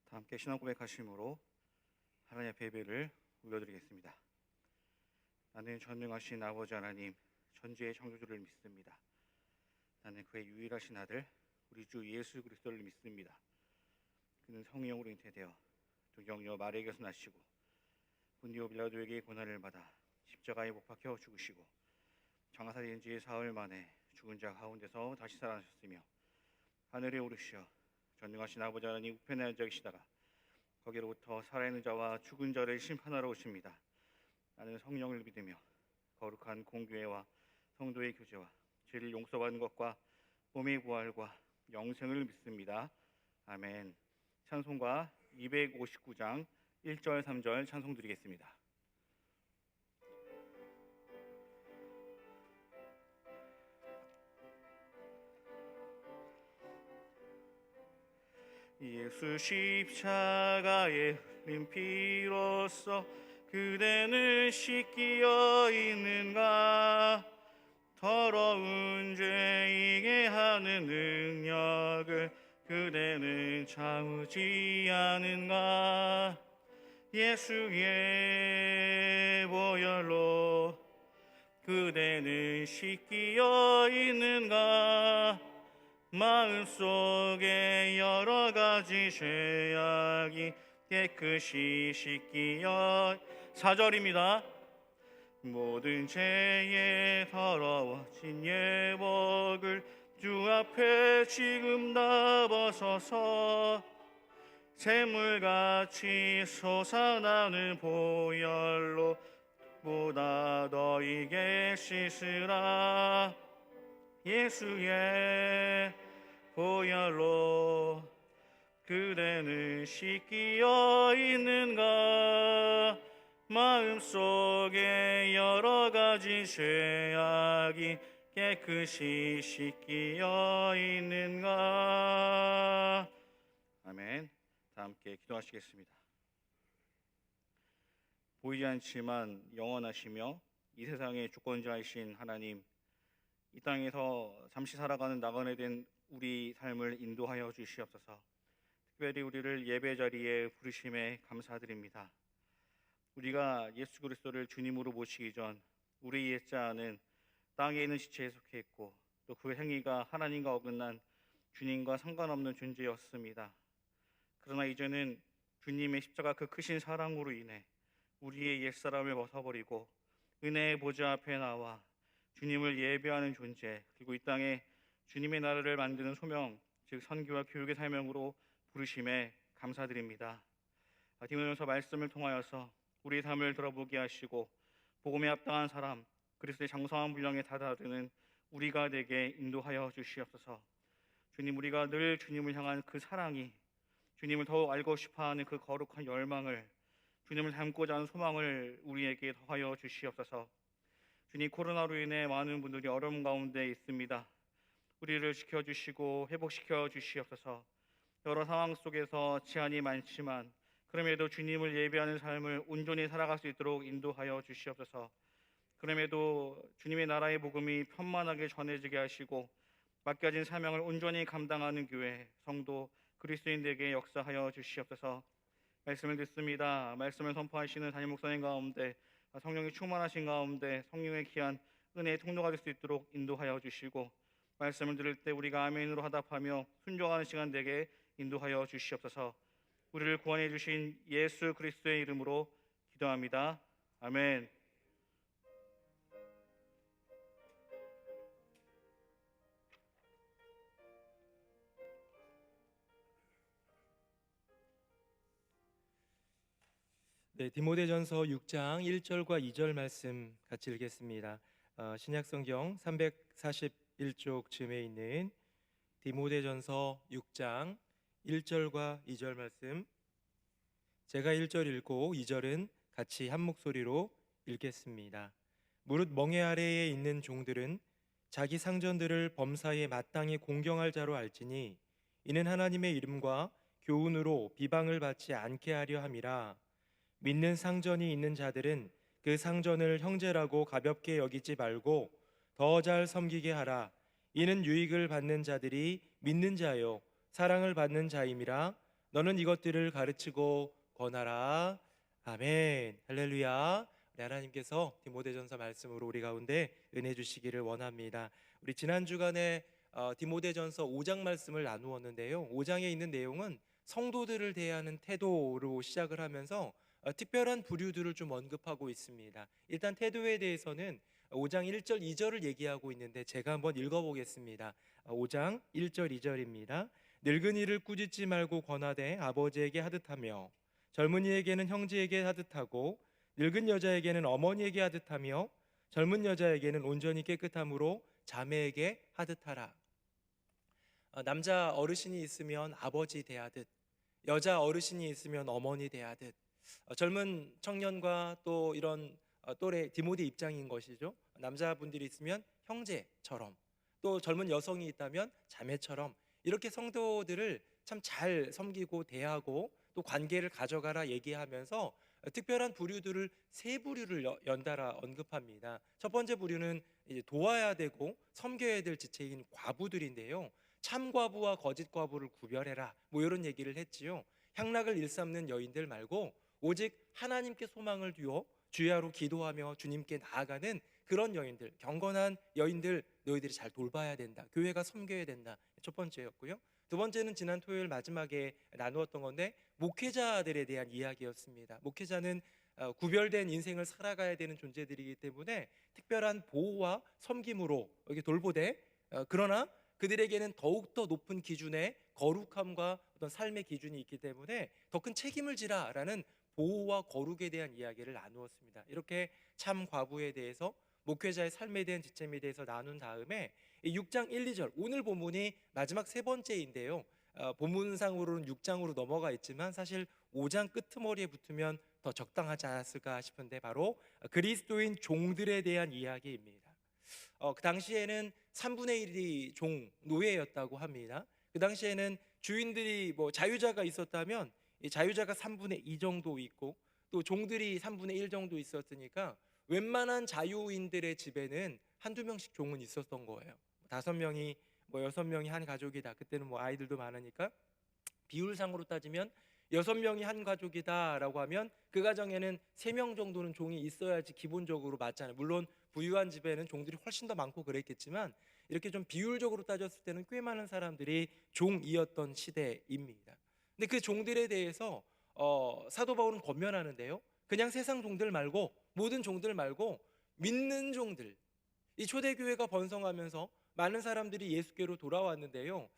다 함께 신앙 고백하심으로 하나님 앞에 예배를 올려드리겠습니다. 나는 전능하신 아버지 하나님, 천지의 창조주를 믿습니다. 나는 그의 유일하신 아들, 우리 주 예수 그리스도를 믿습니다. 그는 성령으로 잉태되어 동정녀 마리아에게서 나시고 본디오 빌라도에게 고난을 받아 십자가에 못 박혀 죽으시고 장사된 지 사흘 만에 죽은 자 가운데서 다시 살아나셨으며 하늘에 오르시어 전능하신 아버지 하나님 우편에 앉아 계시다가 거기로부터 살아있는 자와 죽은 자를 심판하러 오십니다. 나는 성령을 믿으며 거룩한 공교회와 성도의 교제와 죄를 용서받는 것과 몸의 부활과 영생을 믿습니다. 아멘. 찬송가 259장 1절 3절 찬송 드리겠습니다. 예수 십자가에 흘린 피로써 그대는 씻기어 있는가? 더러운 죄이게 하는 능력을 그대는 참지 않은가? 예수의 보혈로 그대는 씻기어 있는가? 마음속에 여러 가지 죄악이 깨끗이 씻기어 4절입니다. 모든 죄에 더러워진 예복을 주 앞에 지금 다 벗어서 샘물같이 솟아나는 보혈로 보다 너희게 씻으라. 예수의 보혈로 그대는 씻기어 있는가? 마음속에 여러 가지 죄악이 깨끗이 씻기어 있는가? 아멘. 다 함께 기도하시겠습니다. 보이지 않지만 영원하시며 이 세상의 주권자이신 하나님, 이 땅에서 잠시 살아가는 나그네 된 우리 삶을 인도하여 주시옵소서. 특별히 우리를 예배 자리에 부르심에 감사드립니다. 우리가 예수 그리스도를 주님으로 모시기 전 우리 옛자는 땅에 있는 시체에 속해 있고 또 그 행위가 하나님과 어긋난 주님과 상관없는 존재였습니다. 그러나 이제는 주님의 십자가 그 크신 사랑으로 인해 우리의 옛사람을 벗어버리고 은혜의 보좌 앞에 나와 주님을 예배하는 존재, 그리고 이 땅에 주님의 나라를 만드는 소명, 즉 선교와 교육의 사명으로 부르심에 감사드립니다. 디모데전서 말씀을 통하여서 우리의 삶을 들어보게 하시고 복음에 합당한 사람, 그리스도의 장성한 분량에 다다르는 우리가 되게 인도하여 주시옵소서. 주님, 우리가 늘 주님을 향한 그 사랑이, 주님을 더욱 알고 싶어하는 그 거룩한 열망을, 주님을 닮고자 하는 소망을 우리에게 더하여 주시옵소서. 주님, 코로나로 인해 많은 분들이 어려움 가운데 있습니다. 우리를 지켜주시고 회복시켜 주시옵소서. 여러 상황 속에서 제한이 많지만 그럼에도 주님을 예배하는 삶을 온전히 살아갈 수 있도록 인도하여 주시옵소서. 그럼에도 주님의 나라의 복음이 편만하게 전해지게 하시고 맡겨진 사명을 온전히 감당하는 교회, 성도, 그리스도인들에게 역사하여 주시옵소서. 말씀을 듣습니다. 말씀을 선포하시는 담임 목사님 가운데 성령이 충만하신 가운데 성령의 귀한 은혜의 통로가 될 수 있도록 인도하여 주시고 말씀을 들을 때 우리가 아멘으로 화답하며 순종하는 시간 되게 인도하여 주시옵소서. 우리를 구원해 주신 예수 그리스도의 이름으로 기도합니다. 아멘. 네, 디모데전서 6장 1절과 2절 말씀 같이 읽겠습니다. 신약성경 341쪽 쯤에 있는 디모데전서 6장 1절과 2절 말씀, 제가 1절 읽고 2절은 같이 한 목소리로 읽겠습니다. 무릇 멍에 아래에 있는 종들은 자기 상전들을 범사에 마땅히 공경할 자로 알지니 이는 하나님의 이름과 교훈으로 비방을 받지 않게 하려 함이라. 믿는 상전이 있는 자들은 그 상전을 형제라고 가볍게 여기지 말고 더 잘 섬기게 하라. 이는 유익을 받는 자들이 믿는 자요 사랑을 받는 자임이라. 너는 이것들을 가르치고 권하라. 아멘. 할렐루야. 우리 하나님께서 디모데전서 말씀으로 우리 가운데 은혜 주시기를 원합니다. 우리 지난 주간에 디모데전서 5장 말씀을 나누었는데요. 5장에 있는 내용은 성도들을 대하는 태도로 시작을 하면서 특별한 부류들을 좀 언급하고 있습니다. 일단 태도에 대해서는 5장 1절 2절을 얘기하고 있는데 제가 한번 읽어보겠습니다. 5장 1절 2절입니다. 늙은이를 꾸짖지 말고 권하되 아버지에게 하듯하며 젊은이에게는 형제에게 하듯하고 늙은 여자에게는 어머니에게 하듯하며 젊은 여자에게는 온전히 깨끗함으로 자매에게 하듯하라. 남자 어르신이 있으면 아버지 대하듯, 여자 어르신이 있으면 어머니 대하듯, 젊은 청년과 또 이런 또래 디모데 입장인 것이죠. 남자분들이 있으면 형제처럼, 또 젊은 여성이 있다면 자매처럼 이렇게 성도들을 참 잘 섬기고 대하고 또 관계를 가져가라 얘기하면서 특별한 부류들을 세 부류를 연달아 언급합니다. 첫 번째 부류는 이제 도와야 되고 섬겨야 될 지체인 과부들인데요. 참 과부와 거짓 과부를 구별해라, 뭐 이런 얘기를 했지요. 향락을 일삼는 여인들 말고 오직 하나님께 소망을 두어 주야로 기도하며 주님께 나아가는 그런 여인들, 경건한 여인들 너희들이 잘 돌봐야 된다. 교회가 섬겨야 된다. 첫 번째였고요. 두 번째는 지난 토요일 마지막에 나누었던 건데 목회자들에 대한 이야기였습니다. 목회자는 구별된 인생을 살아가야 되는 존재들이기 때문에 특별한 보호와 섬김으로 이렇게 돌보되 그러나 그들에게는 더욱더 높은 기준의 거룩함과 어떤 삶의 기준이 있기 때문에 더 큰 책임을 지라라는 보호와 거룩에 대한 이야기를 나누었습니다. 이렇게 참 과부에 대해서 목회자의 삶에 대한 지침에 대해서 나눈 다음에 6장 1, 2절 오늘 본문이 마지막 세 번째인데요. 본문상으로는 6장으로 넘어가 있지만 사실 5장 끄트머리에 붙으면 더 적당하지 않았을까 싶은데 바로 그리스도인 종들에 대한 이야기입니다. 그 당시에는 3분의 1이 종 노예였다고 합니다. 그 당시에는 주인들이 뭐 자유자가 있었다면 이 자유자가 3분의 2 정도 있고 또 종들이 3분의 1 정도 있었으니까 웬만한 자유인들의 집에는 한두 명씩 종은 있었던 거예요. 5명이 뭐 6명이 한 가족이다. 그때는 뭐 아이들도 많으니까 비율상으로 따지면 6명이 한 가족이다라고 하면 그 가정에는 3명 정도는 종이 있어야지 기본적으로 맞잖아요. 물론 부유한 집에는 종들이 훨씬 더 많고 그랬겠지만 이렇게 좀 비율적으로 따졌을 때는 꽤 많은 사람들이 종이었던 시대입니다. 근데 그 종들에 대해서 사도 바울은 권면하는데요. 그냥 세상 종들 말고 모든 종들 말고 믿는 종들, 이 초대교회가 번성하면서 많은 사람들이 예수께로 돌아왔는데요.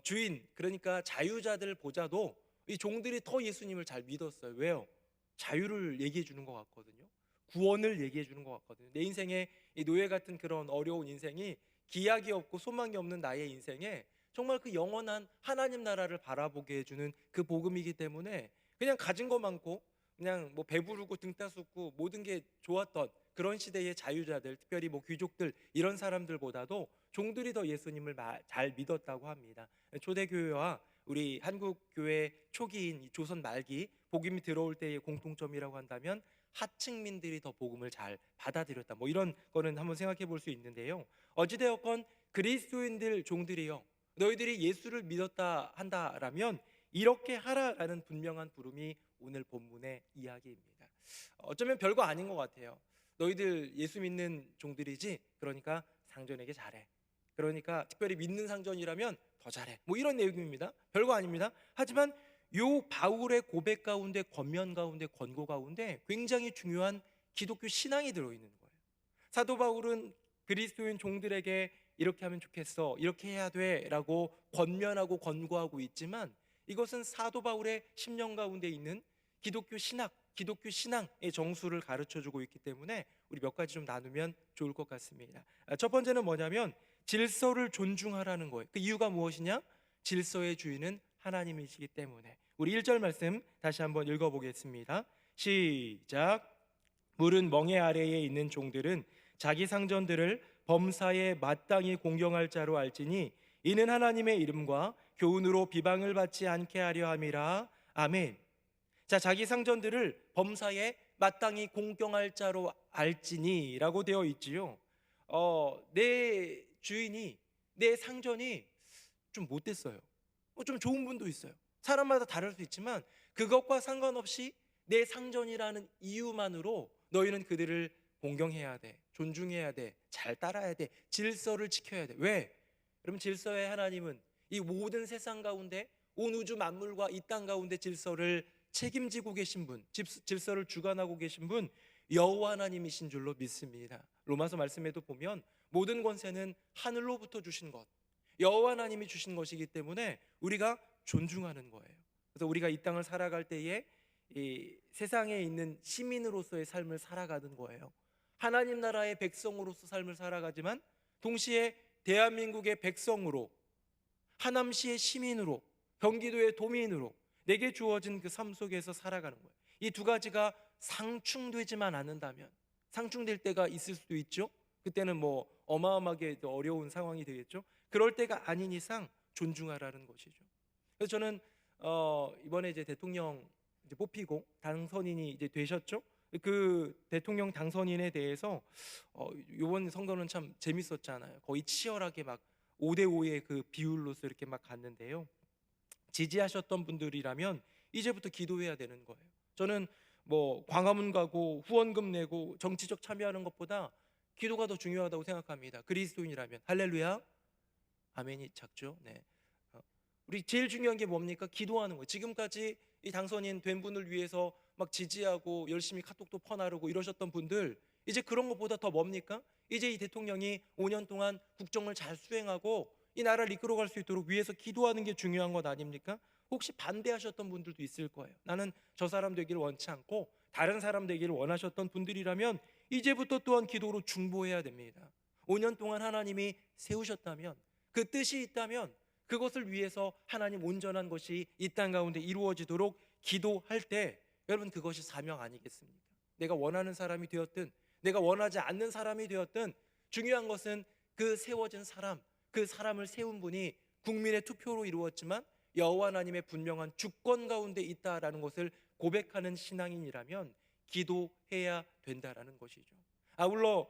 주인 그러니까 자유자들보다도 이 종들이 더 예수님을 잘 믿었어요. 왜요? 자유를 얘기해 주는 것 같거든요. 구원을 얘기해 주는 것 같거든요. 내 인생에 이 노예 같은 그런 어려운 인생이 기약이 없고 소망이 없는 나의 인생에 정말 그 영원한 하나님 나라를 바라보게 해주는 그 복음이기 때문에 그냥 가진 거 많고 그냥 뭐 배부르고 등 따숩고 모든 게 좋았던 그런 시대의 자유자들, 특별히 뭐 귀족들 이런 사람들보다도 종들이 더 예수님을 잘 믿었다고 합니다. 초대교회와 우리 한국교회 초기인 이 조선 말기 복음이 들어올 때의 공통점이라고 한다면 하층민들이 더 복음을 잘 받아들였다. 뭐 이런 거는 한번 생각해 볼 수 있는데요. 어찌되었건 그리스도인들 종들이요, 너희들이 예수를 믿었다 한다라면 이렇게 하라라는 분명한 부름이 오늘 본문의 이야기입니다. 어쩌면 별거 아닌 것 같아요. 너희들 예수 믿는 종들이지, 그러니까 상전에게 잘해. 그러니까 특별히 믿는 상전이라면 더 잘해. 뭐 이런 내용입니다. 별거 아닙니다. 하지만 요 바울의 고백 가운데, 권면 가운데, 권고 가운데 굉장히 중요한 기독교 신앙이 들어있는 거예요. 사도 바울은 그리스도인 종들에게 이렇게 하면 좋겠어, 이렇게 해야 돼 라고 권면하고 권고하고 있지만 이것은 사도 바울의 심령 가운데 있는 기독교 신학, 기독교 신앙의 정수를 가르쳐주고 있기 때문에 우리 몇 가지 좀 나누면 좋을 것 같습니다. 첫 번째는 뭐냐면 질서를 존중하라는 거예요. 그 이유가 무엇이냐? 질서의 주인은 하나님이시기 때문에. 우리 1절 말씀 다시 한번 읽어보겠습니다. 시작. 물은 멍에 아래에 있는 종들은 자기 상전들을 범사에 마땅히 공경할 자로 알지니 이는 하나님의 이름과 교훈으로 비방을 받지 않게 하려 함이라. 아멘. 자, 자기 상전들을 범사에 마땅히 공경할 자로 알지니 라고 되어 있지요. 내 주인이, 내 상전이 좀 못됐어요. 좀 좋은 분도 있어요. 사람마다 다를 수 있지만 그것과 상관없이 내 상전이라는 이유만으로 너희는 그들을 공경해야 돼, 존중해야 돼, 잘 따라야 돼, 질서를 지켜야 돼. 왜? 여러분, 질서의 하나님은 이 모든 세상 가운데 온 우주 만물과 이 땅 가운데 질서를 책임지고 계신 분, 질서를 주관하고 계신 분 여호와 하나님이신 줄로 믿습니다. 로마서 말씀에도 보면 모든 권세는 하늘로부터 주신 것, 여호와 하나님이 주신 것이기 때문에 우리가 존중하는 거예요. 그래서 우리가 이 땅을 살아갈 때에 이 세상에 있는 시민으로서의 삶을 살아가는 거예요. 하나님 나라의 백성으로서 삶을 살아가지만 동시에 대한민국의 백성으로, 하남시의 시민으로, 경기도의 도민으로 내게 주어진 그 삶 속에서 살아가는 거예요. 이 두 가지가 상충되지만 않는다면, 상충될 때가 있을 수도 있죠. 그때는 뭐 어마어마하게 어려운 상황이 되겠죠. 그럴 때가 아닌 이상 존중하라는 것이죠. 그래서 저는 이번에 이제 대통령 이제 뽑히고 당선인이 이제 되셨죠. 그 대통령 당선인에 대해서 이번 선거는 참 재밌었잖아요. 거의 치열하게 막 5대5의 그 비율로서 이렇게 막 갔는데요. 지지하셨던 분들이라면 이제부터 기도해야 되는 거예요. 저는 뭐 광화문 가고 후원금 내고 정치적 참여하는 것보다 기도가 더 중요하다고 생각합니다. 그리스도인이라면. 할렐루야. 아멘이 작죠. 네. 우리 제일 중요한 게 뭡니까? 기도하는 거예요. 지금까지 이 당선인 된 분을 위해서 막 지지하고 열심히 카톡도 퍼나르고 이러셨던 분들, 이제 그런 것보다 더 뭡니까? 이제 이 대통령이 5년 동안 국정을 잘 수행하고 이 나라를 이끌어갈 수 있도록 위해서 기도하는 게 중요한 것 아닙니까? 혹시 반대하셨던 분들도 있을 거예요. 나는 저 사람 되기를 원치 않고 다른 사람 되기를 원하셨던 분들이라면 이제부터 또한 기도로 중보해야 됩니다. 5년 동안 하나님이 세우셨다면, 그 뜻이 있다면 그것을 위해서 하나님 온전한 것이 이 땅 가운데 이루어지도록 기도할 때, 여러분, 그것이 사명 아니겠습니까? 내가 원하는 사람이 되었든 내가 원하지 않는 사람이 되었든 중요한 것은 그 세워진 사람, 그 사람을 세운 분이 국민의 투표로 이루었지만 여호와 하나님의 분명한 주권 가운데 있다라는 것을 고백하는 신앙인이라면 기도해야 된다라는 것이죠. 아울러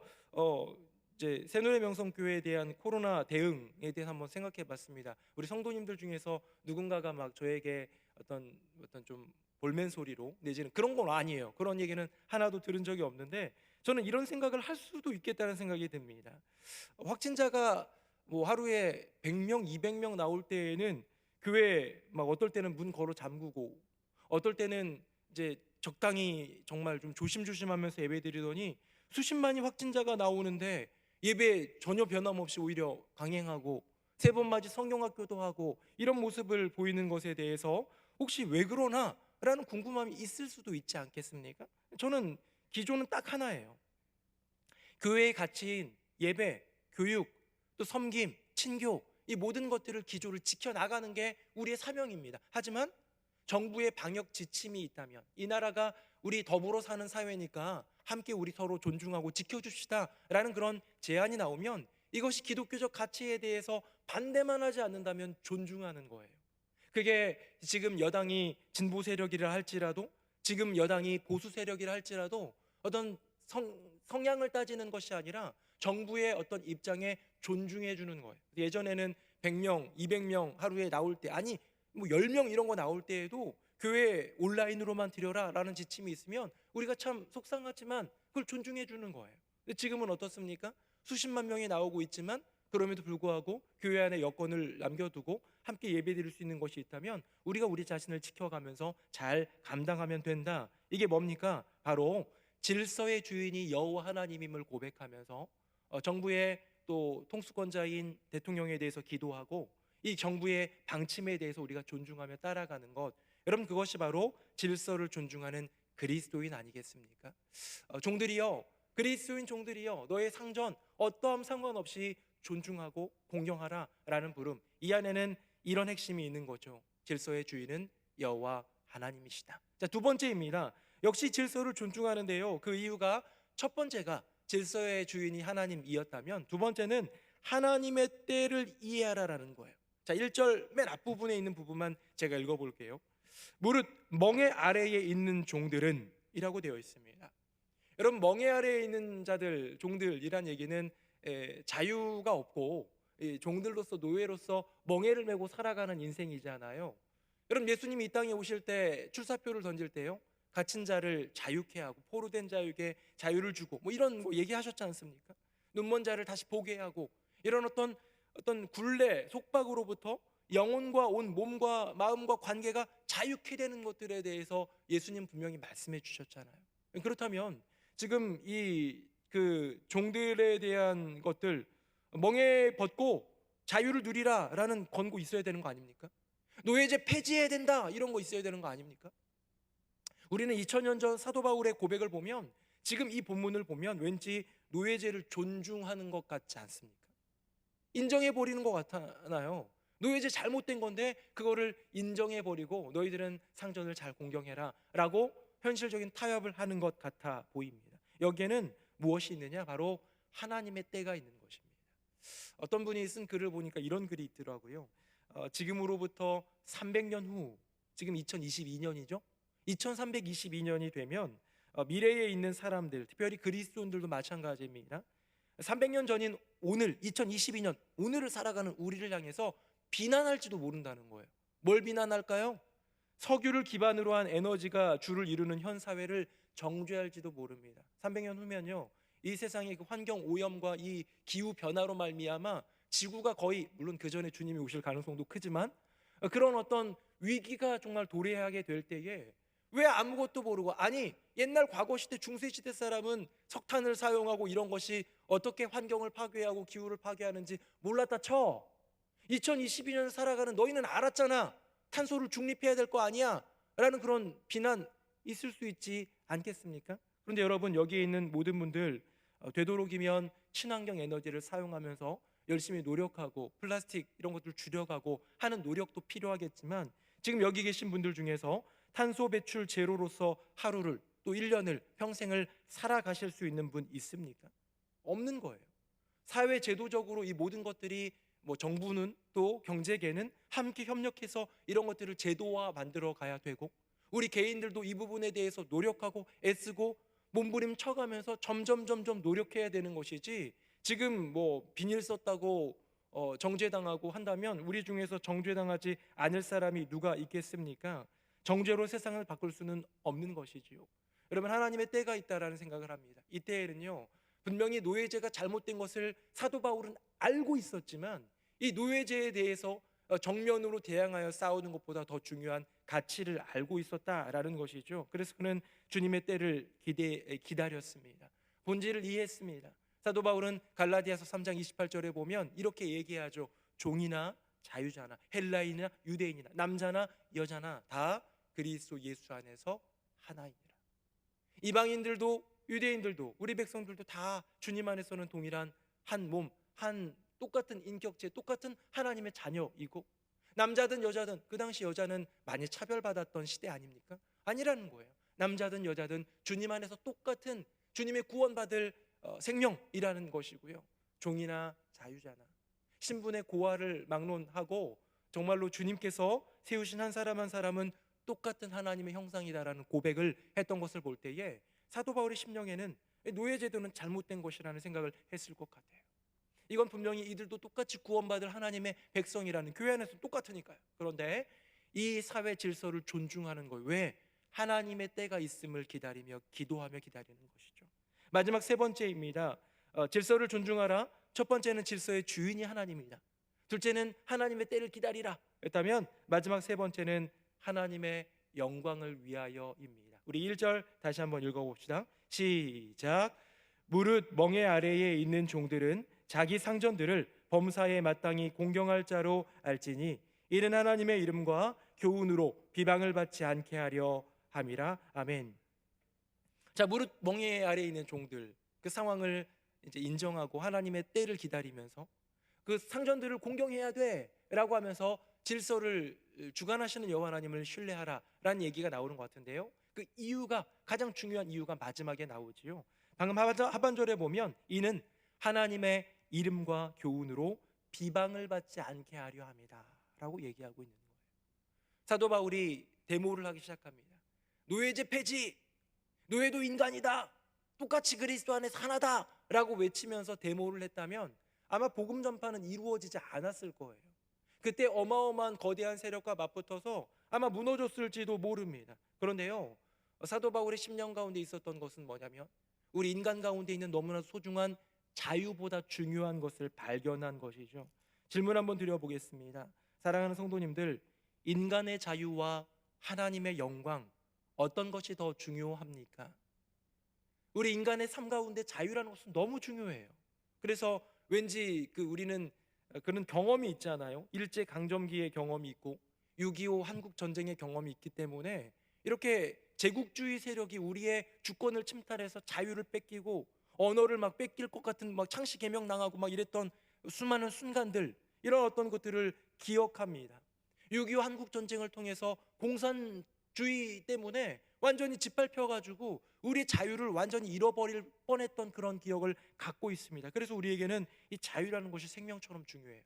이제 새누리 명성교회에 대한 코로나 대응에 대해서 한번 생각해봤습니다. 우리 성도님들 중에서 누군가가 막 저에게 어떤 좀 볼멘 소리로 내지는 그런 건 아니에요. 그런 얘기는 하나도 들은 적이 없는데 저는 이런 생각을 할 수도 있겠다는 생각이 듭니다. 확진자가 뭐 하루에 100명, 200명 나올 때에는 교회 막 어떨 때는 문 걸어 잠그고 어떨 때는 이제 적당히 정말 좀 조심조심하면서 예배드리더니 수십만이 확진자가 나오는데 예배 전혀 변함없이 오히려 강행하고 세 번 맞이 성경학교도 하고 이런 모습을 보이는 것에 대해서 혹시 왜 그러나? 라는 궁금함이 있을 수도 있지 않겠습니까? 저는 기조는 딱 하나예요. 교회의 가치인 예배, 교육, 또 섬김, 친교, 이 모든 것들을 기조를 지켜나가는 게 우리의 사명입니다. 하지만 정부의 방역 지침이 있다면, 이 나라가 우리 더불어 사는 사회니까 함께 우리 서로 존중하고 지켜줍시다 라는 그런 제안이 나오면 이것이 기독교적 가치에 대해서 반대만 하지 않는다면 존중하는 거예요. 그게 지금 여당이 진보 세력이라 할지라도, 지금 여당이 보수 세력이라 할지라도 어떤 성향을 따지는 것이 아니라 정부의 어떤 입장에 존중해 주는 거예요. 예전에는 100명, 200명 하루에 나올 때, 아니 뭐 10명 이런 거 나올 때에도 교회 온라인으로만 드려라 라는 지침이 있으면 우리가 참 속상하지만 그걸 존중해 주는 거예요. 근데 지금은 어떻습니까? 수십만 명이 나오고 있지만 그럼에도 불구하고 교회 안에 여건을 남겨두고 함께 예배드릴 수 있는 것이 있다면 우리가 우리 자신을 지켜가면서 잘 감당하면 된다. 이게 뭡니까? 바로 질서의 주인이 여호와 하나님임을 고백하면서 정부의 또 통수권자인 대통령에 대해서 기도하고 이 정부의 방침에 대해서 우리가 존중하며 따라가는 것, 여러분, 그것이 바로 질서를 존중하는 그리스도인 아니겠습니까? 종들이여, 그리스도인 종들이여, 너의 상전 어떠함 상관없이 존중하고 공경하라 라는 부름, 이 안에는 이런 핵심이 있는 거죠. 질서의 주인은 여호와 하나님이시다. 자, 두 번째입니다. 역시 질서를 존중하는데요, 그 이유가 첫 번째가 질서의 주인이 하나님이었다면 두 번째는 하나님의 때를 이해하라라는 거예요. 자, 1절 맨 앞부분에 있는 부분만 제가 읽어볼게요. 무릇 멍에 아래에 있는 종들은 이라고 되어 있습니다. 여러분, 멍에 아래에 있는 자들, 종들이란 얘기는 자유가 없고 종들로서, 노예로서 멍에를 메고 살아가는 인생이잖아요. 여러분, 예수님이 이 땅에 오실 때 출사표를 던질 때요, 갇힌 자를 자유케 하고 포로된 자에게 자유를 주고 뭐 이런 거 얘기하셨지 않습니까? 눈먼 자를 다시 보게 하고, 이런 어떤 굴레 속박으로부터 영혼과 온 몸과 마음과 관계가 자유케 되는 것들에 대해서 예수님 분명히 말씀해 주셨잖아요. 그렇다면 지금 이 그 종들에 대한 것들, 멍에 벗고 자유를 누리라라는 권고 있어야 되는 거 아닙니까? 노예제 폐지해야 된다, 이런 거 있어야 되는 거 아닙니까? 우리는 2000년 전 사도 바울의 고백을 보면, 지금 이 본문을 보면 왠지 노예제를 존중하는 것 같지 않습니까? 인정해 버리는 것 같아요. 노예제 잘못된 건데 그거를 인정해 버리고 너희들은 상전을 잘 공경해라 라고 현실적인 타협을 하는 것 같아 보입니다. 여기에는 무엇이 있느냐? 바로 하나님의 때가 있는 것입니다. 어떤 분이 쓴 글을 보니까 이런 글이 있더라고요. 지금으로부터 300년 후, 지금 2022년이죠. 2322년이 되면 미래에 있는 사람들, 특별히 그리스도인들도 마찬가지입니다. 300년 전인 오늘, 2022년 오늘을 살아가는 우리를 향해서 비난할지도 모른다는 거예요. 뭘 비난할까요? 석유를 기반으로 한 에너지가 주를 이루는 현 사회를 정죄할지도 모릅니다. 300년 후면요, 이 세상의 그 환경 오염과 이 기후 변화로 말미암아 지구가 거의, 물론 그 전에 주님이 오실 가능성도 크지만, 그런 어떤 위기가 정말 도래하게 될 때에 왜 아무것도 모르고, 아니 옛날 과거 시대 중세 시대 사람은 석탄을 사용하고 이런 것이 어떻게 환경을 파괴하고 기후를 파괴하는지 몰랐다 쳐. 2022년을 살아가는 너희는 알았잖아. 탄소를 중립해야 될 거 아니야 라는 그런 비난 있을 수 있지 않겠습니까? 그런데 여러분, 여기에 있는 모든 분들 되도록이면 친환경 에너지를 사용하면서 열심히 노력하고 플라스틱 이런 것들 줄여가고 하는 노력도 필요하겠지만, 지금 여기 계신 분들 중에서 탄소 배출 제로로서 하루를, 또 1년을, 평생을 살아가실 수 있는 분 있습니까? 없는 거예요. 사회 제도적으로 이 모든 것들이, 뭐 정부는 또 경제계는 함께 협력해서 이런 것들을 제도화 만들어 가야 되고, 우리 개인들도 이 부분에 대해서 노력하고 애쓰고 몸부림 쳐가면서 점점 노력해야 되는 것이지, 지금 뭐 비닐 썼다고 정죄당하고 한다면 우리 중에서 정죄당하지 않을 사람이 누가 있겠습니까? 정죄로 세상을 바꿀 수는 없는 것이지요. 여러분, 하나님의 때가 있다라는 생각을 합니다. 이 때에는요, 분명히 노예제가 잘못된 것을 사도 바울은 알고 있었지만, 이 노예제에 대해서 정면으로 대항하여 싸우는 것보다 더 중요한 가치를 알고 있었다라는 것이죠. 그래서 그는 주님의 때를 기다렸습니다. 본질을 이해했습니다. 사도 바울은 갈라디아서 3장 28절에 보면 이렇게 얘기하죠. 종이나 자유자나 헬라인이나 유대인이나 남자나 여자나 다 그리스도 예수 안에서 하나이니라. 이방인들도 유대인들도 우리 백성들도 다 주님 안에서는 동일한 한 몸, 한 똑같은 인격체, 똑같은 하나님의 자녀이고, 남자든 여자든, 그 당시 여자는 많이 차별받았던 시대 아닙니까? 아니라는 거예요. 남자든 여자든 주님 안에서 똑같은 주님의 구원받을 생명이라는 것이고요. 종이나 자유자나 신분의 고하를 막론하고 정말로 주님께서 세우신 한 사람 한 사람은 똑같은 하나님의 형상이다라는 고백을 했던 것을 볼 때에 사도 바울의 심령에는 노예제도는 잘못된 것이라는 생각을 했을 것 같아요. 이건 분명히 이들도 똑같이 구원받을 하나님의 백성이라는, 교회 안에서 똑같으니까요. 그런데 이 사회 질서를 존중하는 것, 왜? 하나님의 때가 있음을 기다리며 기도하며 기다리는 것이죠. 마지막 세 번째입니다. 질서를 존중하라. 첫 번째는 질서의 주인이 하나님입니다. 둘째는 하나님의 때를 기다리라 했다면, 마지막 세 번째는 하나님의 영광을 위하여입니다. 우리 1절 다시 한번 읽어봅시다. 시작. 무릇 멍에 아래에 있는 종들은 자기 상전들을 범사에 마땅히 공경할 자로 알지니 이는 하나님의 이름과 교훈으로 비방을 받지 않게 하려 함이라. 아멘. 자, 무릇 멍에 아래에 있는 종들, 그 상황을 이제 인정하고 하나님의 때를 기다리면서 그 상전들을 공경해야 돼라고 하면서 질서를 주관하시는 여호와 하나님을 신뢰하라라는 얘기가 나오는 것 같은데요. 그 이유가, 가장 중요한 이유가 마지막에 나오지요. 방금 하반절에 보면 이는 하나님의 이름과 교훈으로 비방을 받지 않게 하려 합니다 라고 얘기하고 있는 거예요. 사도 바울이 데모를 하기 시작합니다. 노예제 폐지, 노예도 인간이다, 똑같이 그리스도 안에서 하나다 라고 외치면서 데모를 했다면 아마 복음 전파는 이루어지지 않았을 거예요. 그때 어마어마한 거대한 세력과 맞붙어서 아마 무너졌을지도 모릅니다. 그런데요, 사도 바울의 심령 가운데 있었던 것은 뭐냐면 우리 인간 가운데 있는 너무나 소중한 자유보다 중요한 것을 발견한 것이죠. 질문 한번 드려보겠습니다. 사랑하는 성도님들, 인간의 자유와 하나님의 영광, 어떤 것이 더 중요합니까? 우리 인간의 삶 가운데 자유라는 것은 너무 중요해요. 그래서 왠지 우리는 그런 경험이 있잖아요. 일제 강점기의 경험이 있고 6.25 한국 전쟁의 경험이 있기 때문에 이렇게 제국주의 세력이 우리의 주권을 침탈해서 자유를 뺏기고 언어를 막 뺏길 것 같은 막 창씨 개명 당하고 막 이랬던 수많은 순간들, 이런 어떤 것들을 기억합니다. 6.25 한국 전쟁을 통해서 공산주의 때문에 완전히 짓밟혀가지고 우리의 자유를 완전히 잃어버릴 뻔했던 그런 기억을 갖고 있습니다. 그래서 우리에게는 이 자유라는 것이 생명처럼 중요해요.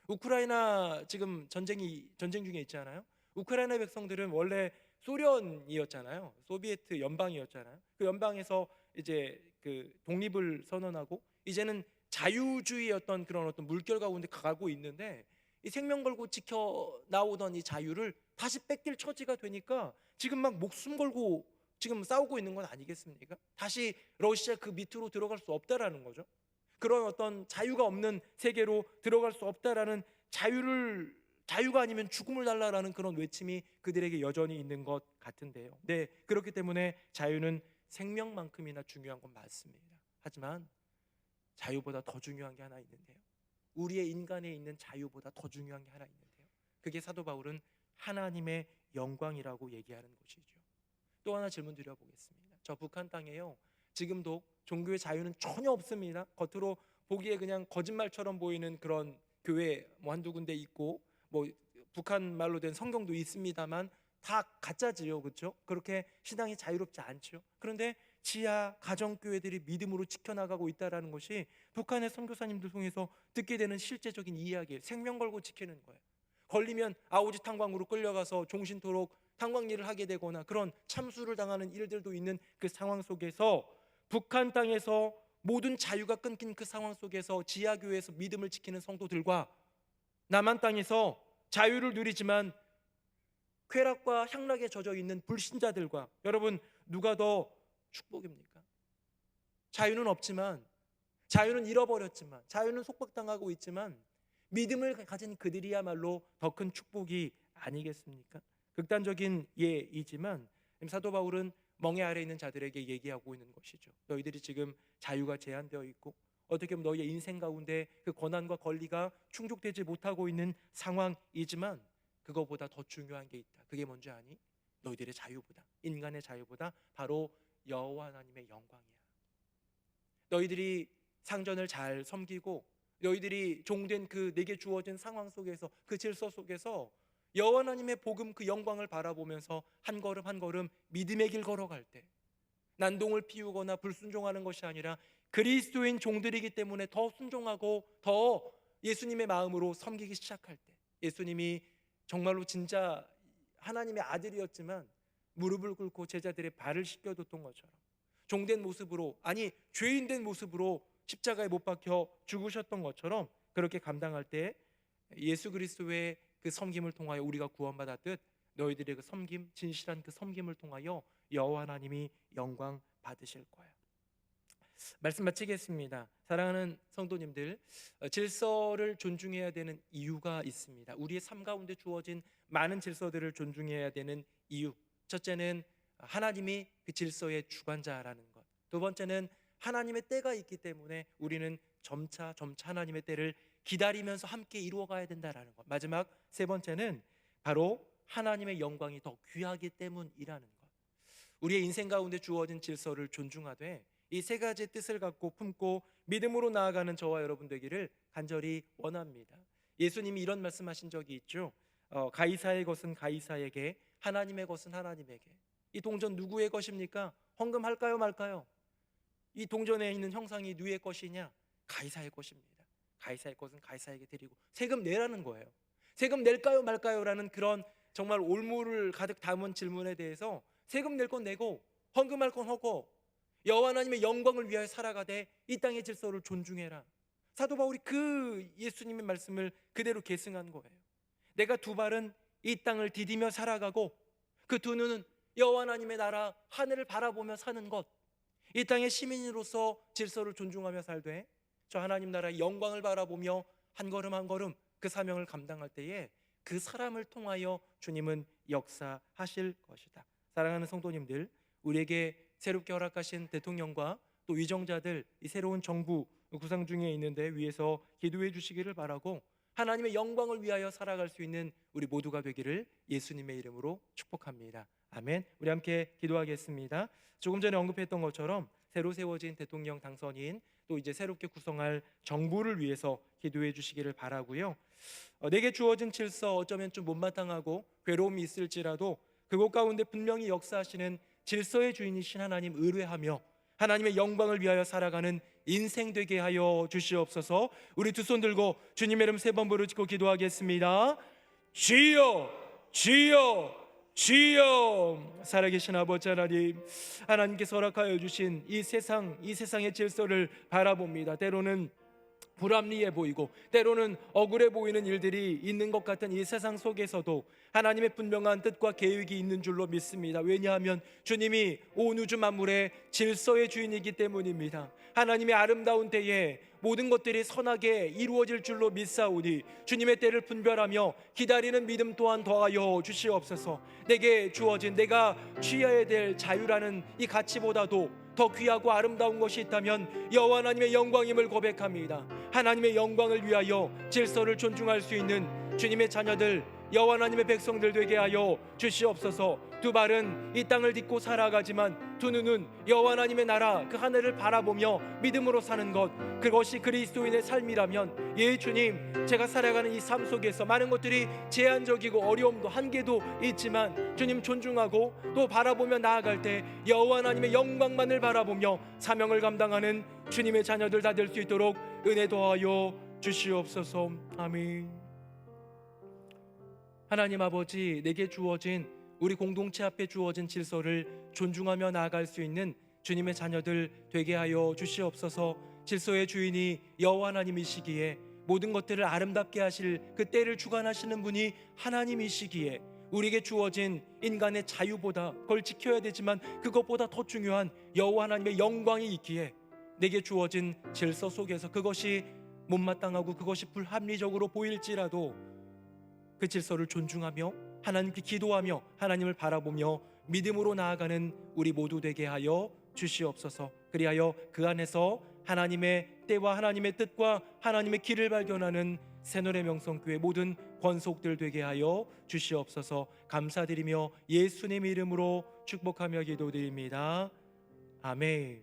우크라이나 지금 전쟁 중에 있잖아요. 우크라이나 백성들은 원래 소련이었잖아요. 소비에트 연방이었잖아요. 그 연방에서 이제 독립을 선언하고 이제는 자유주의였던 그런 어떤 물결 가운데 가고 있는데, 이 생명 걸고 지켜 나오던 이 자유를 다시 뺏길 처지가 되니까 지금 막 목숨 걸고 지금 싸우고 있는 건 아니겠습니까? 다시 러시아 그 밑으로 들어갈 수 없다라는 거죠. 그런 어떤 자유가 없는 세계로 들어갈 수 없다라는 자유가 아니면 죽음을 달라라는 그런 외침이 그들에게 여전히 있는 것 같은데요. 네, 그렇기 때문에 자유는 생명만큼이나 중요한 건 맞습니다. 하지만 자유보다 더 중요한 게 하나 있는데요. 우리의 인간에 있는 자유보다 더 중요한 게 하나 있는데요. 그게 사도 바울은 하나님의 영광이라고 얘기하는 것이죠. 또 하나 질문 드려보겠습니다. 저 북한 땅에요, 지금도 종교의 자유는 전혀 없습니다. 겉으로 보기에 그냥 거짓말처럼 보이는 그런 교회 한두 군데 있고 북한 말로 된 성경도 있습니다만 다 가짜지요, 그렇죠? 그렇게 신앙이 자유롭지 않죠. 그런데 지하 가정교회들이 믿음으로 지켜나가고 있다는 것이 북한의 선교사님들 통해서 듣게 되는 실제적인 이야기예요. 생명 걸고 지키는 거예요. 걸리면 아오지 탄광으로 끌려가서 종신토록 탄광 일을 하게 되거나 그런 참수를 당하는 일들도 있는 그 상황 속에서, 북한 땅에서 모든 자유가 끊긴 그 상황 속에서 지하교회에서 믿음을 지키는 성도들과 남한 땅에서 자유를 누리지만 쾌락과 향락에 젖어 있는 불신자들과, 여러분 누가 더 축복입니까? 자유는 없지만, 자유는 잃어버렸지만, 자유는 속박당하고 있지만 믿음을 가진 그들이야말로 더 큰 축복이 아니겠습니까? 극단적인 예이지만 사도 바울은 멍에 아래 있는 자들에게 얘기하고 있는 것이죠. 너희들이 지금 자유가 제한되어 있고 어떻게 보면 너희의 인생 가운데 그 권한과 권리가 충족되지 못하고 있는 상황이지만 그거보다 더 중요한 게 있다. 그게 뭔지 아니? 너희들의 자유보다, 인간의 자유보다 바로 여호와 하나님의 영광이야. 너희들이 상전을 잘 섬기고 너희들이 종된 그 내게 주어진 상황 속에서, 그 질서 속에서 여호와 하나님의 복음 그 영광을 바라보면서 한 걸음 한 걸음 믿음의 길 걸어갈 때, 난동을 피우거나 불순종하는 것이 아니라 그리스도인 종들이기 때문에 더 순종하고 더 예수님의 마음으로 섬기기 시작할 때, 예수님이 정말로 진짜 하나님의 아들이었지만 무릎을 꿇고 제자들의 발을 씻겨줬던 것처럼 종된 모습으로, 아니 죄인된 모습으로 십자가에 못 박혀 죽으셨던 것처럼 그렇게 감당할 때 예수 그리스도의 그 섬김을 통하여 우리가 구원받았듯 너희들의 그 섬김, 진실한 그 섬김을 통하여 여호와 하나님이 영광 받으실 거예요. 말씀 마치겠습니다. 사랑하는 성도님들, 질서를 존중해야 되는 이유가 있습니다. 우리의 삶 가운데 주어진 많은 질서들을 존중해야 되는 이유, 첫째는 하나님이 그 질서의 주관자라는 것, 두 번째는 하나님의 때가 있기 때문에 우리는 점차 하나님의 때를 기다리면서 함께 이루어가야 된다라는 것, 마지막 세 번째는 바로 하나님의 영광이 더 귀하기 때문이라는 것. 우리의 인생 가운데 주어진 질서를 존중하되 이 세 가지의 뜻을 갖고 품고 믿음으로 나아가는 저와 여러분 되기를 간절히 원합니다. 예수님이 이런 말씀하신 적이 있죠. 가이사의 것은 가이사에게, 하나님의 것은 하나님에게. 이 동전 누구의 것입니까? 헌금할까요 말까요? 이 동전에 있는 형상이 누구의 것이냐? 가이사의 것입니다. 가이사의 것은 가이사에게 드리고 세금 내라는 거예요. 세금 낼까요 말까요? 라는 그런 정말 올무를 가득 담은 질문에 대해서 세금 낼 건 내고 헌금할 건 하고 여호와 하나님의 영광을 위하여 살아가되 이 땅의 질서를 존중해라. 사도 바울이 그 예수님의 말씀을 그대로 계승한 거예요. 내가 두 발은 이 땅을 디디며 살아가고 그 두 눈은 여호와 하나님의 나라 하늘을 바라보며 사는 것, 이 땅의 시민으로서 질서를 존중하며 살되 저 하나님 나라의 영광을 바라보며 한 걸음 한 걸음 그 사명을 감당할 때에 그 사람을 통하여 주님은 역사하실 것이다. 사랑하는 성도님들, 우리에게 새롭게 허락하신 대통령과 또 위정자들, 이 새로운 정부 구상 중에 있는데 위에서 기도해 주시기를 바라고 하나님의 영광을 위하여 살아갈 수 있는 우리 모두가 되기를 예수님의 이름으로 축복합니다. 아멘. 우리 함께 기도하겠습니다. 조금 전에 언급했던 것처럼 새로 세워진 대통령 당선인, 또 이제 새롭게 구성할 정부를 위해서 기도해 주시기를 바라고요. 내게 주어진 질서, 어쩌면 좀 못마땅하고 괴로움이 있을지라도 그곳 가운데 분명히 역사하시는 질서의 주인이신 하나님 의뢰하며 하나님의 영광을 위하여 살아가는 인생 되게 하여 주시옵소서. 우리 두 손 들고 주님의 이름 세 번 부르짖고 기도하겠습니다. 주여, 주여, 주여. 살아계신 아버지 하나님, 하나님께서 허락하여 주신 이 세상의 질서를 바라봅니다. 때로는 불합리해 보이고 때로는 억울해 보이는 일들이 있는 것 같은 이 세상 속에서도 하나님의 분명한 뜻과 계획이 있는 줄로 믿습니다. 왜냐하면 주님이 온 우주 만물의 질서의 주인이기 때문입니다. 하나님의 아름다운 때에 모든 것들이 선하게 이루어질 줄로 믿사오니 주님의 때를 분별하며 기다리는 믿음 또한 더하여 주시옵소서. 내게 주어진 내가 취해야 될 자유라는 이 가치보다도 더 귀하고 아름다운 것이 있다면 여호와 하나님의 영광임을 고백합니다. 하나님의 영광을 위하여 질서를 존중할 수 있는 주님의 자녀들, 여호와 하나님의 백성들 되게 하여 주시옵소서. 두 발은 이 땅을 딛고 살아가지만 두 눈은 여호와 하나님의 나라 그 하늘을 바라보며 믿음으로 사는 것, 그것이 그리스도인의 삶이라면 예 주님, 제가 살아가는 이 삶 속에서 많은 것들이 제한적이고 어려움도 한계도 있지만 주님 존중하고 또 바라보며 나아갈 때 여호와 하나님의 영광만을 바라보며 사명을 감당하는 주님의 자녀들 다 될 수 있도록 은혜 더하여 주시옵소서. 아멘. 하나님 아버지, 내게 주어진 우리 공동체 앞에 주어진 질서를 존중하며 나아갈 수 있는 주님의 자녀들 되게 하여 주시옵소서. 질서의 주인이 여호와 하나님이시기에 모든 것들을 아름답게 하실 그 때를 주관하시는 분이 하나님이시기에 우리에게 주어진 인간의 자유보다 그걸 지켜야 되지만 그것보다 더 중요한 여호와 하나님의 영광이 있기에 내게 주어진 질서 속에서 그것이 못마땅하고 그것이 불합리적으로 보일지라도 그 질서를 존중하며 하나님께 기도하며 하나님을 바라보며 믿음으로 나아가는 우리 모두 되게 하여 주시옵소서. 그리하여 그 안에서 하나님의 때와 하나님의 뜻과 하나님의 길을 발견하는 새노래 명성교회 모든 권속들 되게 하여 주시옵소서. 감사드리며 예수님 이름으로 축복하며 기도드립니다. 아멘.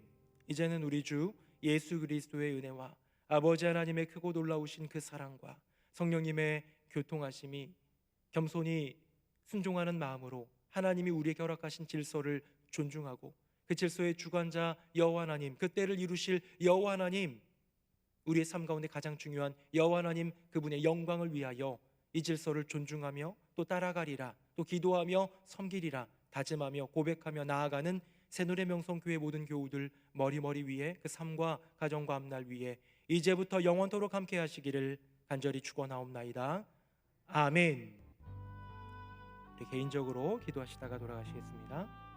이제는 우리 주 예수 그리스도의 은혜와 아버지 하나님의 크고 놀라우신 그 사랑과 성령님의 교통하심이 겸손히 순종하는 마음으로 하나님이 우리에게 허락하신 질서를 존중하고 그 질서의 주관자 여호와 하나님, 그 때를 이루실 여호와 하나님, 우리의 삶 가운데 가장 중요한 여호와 하나님 그분의 영광을 위하여 이 질서를 존중하며 또 따라가리라, 또 기도하며 섬기리라 다짐하며 고백하며 나아가는 새노래 명성교회 모든 교우들 머리 위에 그 삶과 가정과 앞날 위에 이제부터 영원토록 함께 하시기를 간절히 축원하옵나이다. 아멘. 우리 개인적으로 기도하시다가 돌아가시겠습니다.